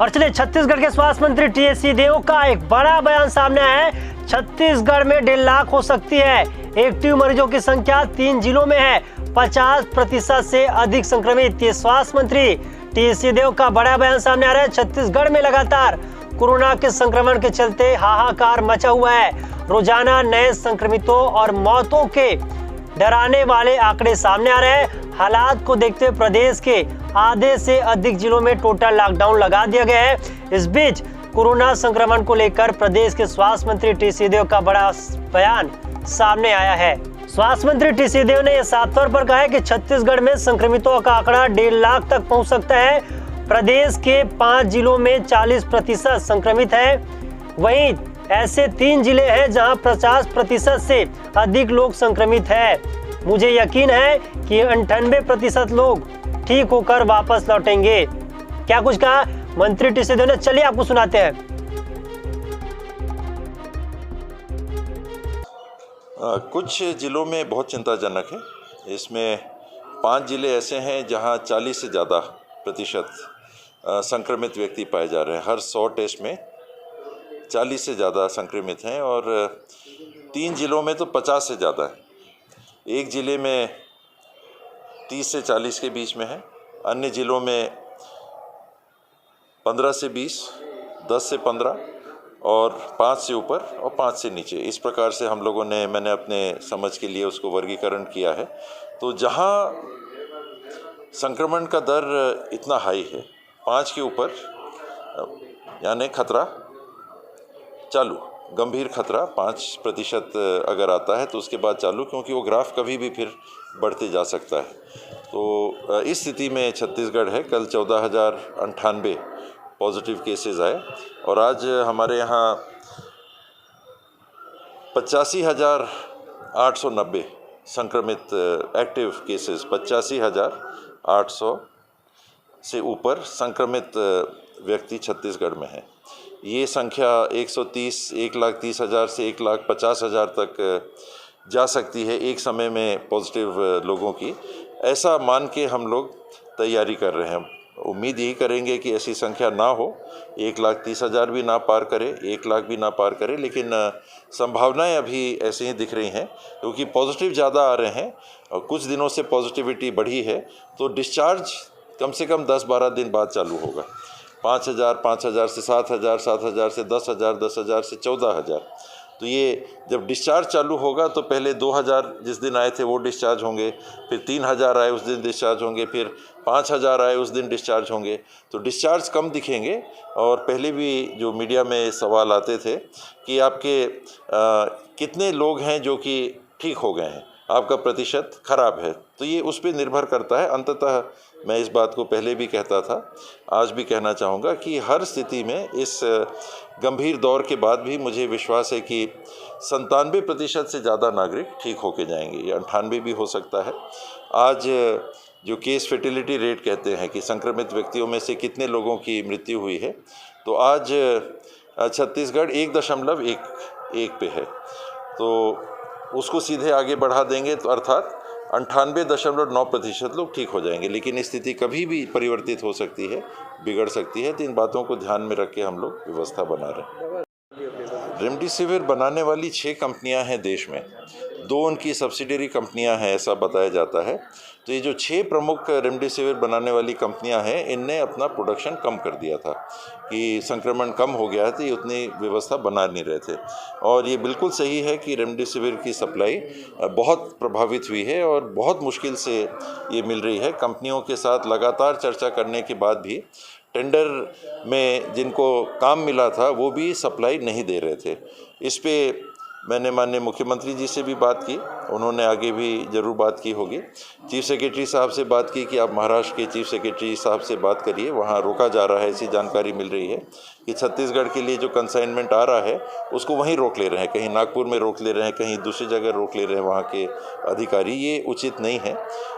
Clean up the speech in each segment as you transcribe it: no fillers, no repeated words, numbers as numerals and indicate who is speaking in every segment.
Speaker 1: और चलिए छत्तीसगढ़ के स्वास्थ्य मंत्री टीएस सिंहदेव का एक बड़ा बयान सामने आया है। छत्तीसगढ़ में 1.5 लाख हो सकती है। एक्टिव मरीजों की संख्या 3 जिलों में है। 50% से अधिक संक्रमित। ये स्वास्थ्य मंत्री टीएस सिंहदेव का बड़ा बयान सामने आ रहा है। छत्तीसगढ़ में लगातार कोरोना के संक्रमण के चलते हाहाकार मचा हुआ है। रोजाना नए संक्रमितों और मौतों के डराने वाले आंकड़े सामने आ रहे हैं। हालात को देखते हुए प्रदेश के आधे से अधिक जिलों में टोटल लॉकडाउन लगा दिया गया है। इस बीच कोरोना संक्रमण को लेकर प्रदेश के स्वास्थ्य मंत्री टीएस सिंहदेव का बड़ा बयान सामने आया है। स्वास्थ्य मंत्री टीएस सिंहदेव ने यह साफ तौर पर कहा है कि छत्तीसगढ़ में संक्रमितों का आंकड़ा 1.5 लाख तक पहुंच सकता है। प्रदेश के 5 जिलों में 40% संक्रमित है। वहीं ऐसे 3 जिले हैं जहां 50% से अधिक लोग संक्रमित हैं। मुझे यकीन है कि 98% लोग ठीक होकर वापस लौटेंगे। क्या कुछ कहा मंत्री टीएस सिंहदेव ने, चलिए आपको सुनाते हैं।
Speaker 2: कुछ जिलों में बहुत चिंताजनक है। इसमें 5 जिले ऐसे हैं जहां 40 से ज़्यादा प्रतिशत संक्रमित व्यक्ति पाए जा रहे हैं। हर 100 टेस्ट में 40 से ज़्यादा संक्रमित हैं और 3 जिलों में तो 50 से ज़्यादा है। एक ज़िले में 30 से 40 के बीच में है, अन्य ज़िलों में 15 से 20, 10 से 15 और 5 से ऊपर और 5 से नीचे। इस प्रकार से मैंने अपने समझ के लिए उसको वर्गीकरण किया है। तो जहाँ संक्रमण का दर इतना हाई है, 5 के ऊपर यानी खतरा चालू, गंभीर खतरा 5% अगर आता है तो उसके बाद चालू, क्योंकि वो ग्राफ कभी भी फिर बढ़ते जा सकता है। तो इस स्थिति में छत्तीसगढ़ है। कल 14,098 पॉजिटिव केसेस आए और आज हमारे यहाँ 85,890 संक्रमित एक्टिव केसेस, 85,800 से ऊपर संक्रमित व्यक्ति छत्तीसगढ़ में है। ये संख्या 1,30,000 से 1,50,000 तक जा सकती है एक समय में पॉजिटिव लोगों की। ऐसा मान के हम लोग तैयारी कर रहे हैं। उम्मीद यही करेंगे कि ऐसी संख्या ना हो, 1,30,000 भी ना पार करे, 1 लाख भी ना पार करे, लेकिन संभावनाएं अभी ऐसे ही दिख रही हैं क्योंकि पॉजिटिव ज़्यादा आ रहे हैं और कुछ दिनों से पॉजिटिविटी बढ़ी है। तो डिस्चार्ज कम से कम 10-12 दिन बाद चालू होगा। 5,000 से 7,000, 7,000 से 10,000, 10,000 से 14,000। तो ये जब डिस्चार्ज चालू होगा तो पहले 2,000 जिस दिन आए थे वो डिस्चार्ज होंगे, फिर 3,000 आए उस दिन डिस्चार्ज होंगे, फिर 5,000 आए उस दिन डिस्चार्ज होंगे। तो डिस्चार्ज कम दिखेंगे। और पहले भी जो मीडिया में सवाल आते थे कि आपके कितने लोग हैं जो कि ठीक हो गए हैं, आपका प्रतिशत खराब है, तो ये उस पर निर्भर करता है। अंततः मैं इस बात को पहले भी कहता था, आज भी कहना चाहूँगा कि हर स्थिति में इस गंभीर दौर के बाद भी मुझे विश्वास है कि 97% से ज़्यादा नागरिक ठीक होके जाएंगे। ये 98 भी हो सकता है। आज जो केस फर्टिलिटी रेट कहते हैं कि संक्रमित व्यक्तियों में से कितने लोगों की मृत्यु हुई है, तो आज छत्तीसगढ़ 1.11 पे है। तो उसको सीधे आगे बढ़ा देंगे तो अर्थात 98.9% लोग ठीक हो जाएंगे। लेकिन स्थिति कभी भी परिवर्तित हो सकती है, बिगड़ सकती है। तो इन बातों को ध्यान में रख के हम लोग व्यवस्था बना रहे हैं। रेमडेसिविर बनाने वाली 6 कंपनियां हैं देश में, 2 उनकी सब्सिडियरी कंपनियां हैं ऐसा बताया जाता है। तो ये जो 6 प्रमुख रेमडेसिविर बनाने वाली कंपनियां हैं, इनने अपना प्रोडक्शन कम कर दिया था कि संक्रमण कम हो गया है, तो ये उतनी व्यवस्था बना नहीं रहे थे। और ये बिल्कुल सही है कि रेमडेसिविर की सप्लाई बहुत प्रभावित हुई है और बहुत मुश्किल से ये मिल रही है। कंपनियों के साथ लगातार चर्चा करने के बाद भी टेंडर में जिनको काम मिला था वो भी सप्लाई नहीं दे रहे थे। इस पे मैंने माननीय मुख्यमंत्री जी से भी बात की, उन्होंने आगे भी ज़रूर बात की होगी। चीफ सेक्रेटरी साहब से बात की कि आप महाराष्ट्र के चीफ सेक्रेटरी साहब से बात करिए, वहाँ रोका जा रहा है। ऐसी जानकारी मिल रही है कि छत्तीसगढ़ के लिए जो कंसाइनमेंट आ रहा है उसको वहीं रोक ले रहे हैं, कहीं नागपुर में रोक ले रहे हैं, कहीं दूसरी जगह रोक ले रहे हैं वहाँ के अधिकारी। ये उचित नहीं है।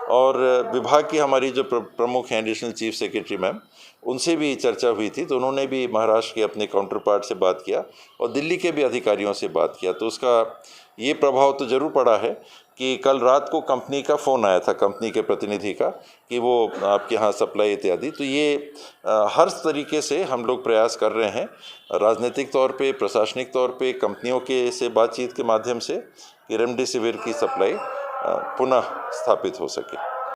Speaker 2: और विभाग की हमारी जो प्रमुख हैं एडिशनल चीफ सेक्रेटरी मैम, उनसे भी चर्चा हुई थी, तो उन्होंने भी महाराष्ट्र के अपने काउंटर पार्ट से बात किया और दिल्ली के भी अधिकारियों से बात किया। तो उसका ये प्रभाव तो ज़रूर पड़ा है कि कल रात को कंपनी का फ़ोन आया था, कंपनी के प्रतिनिधि का, कि वो आपके यहाँ सप्लाई इत्यादि। तो ये हर तरीके से हम लोग प्रयास कर रहे हैं, राजनीतिक तौर पे, प्रशासनिक तौर पे, कंपनियों के से बातचीत के माध्यम से, कि रेमडेसिविर की सप्लाई पुनः स्थापित हो सके।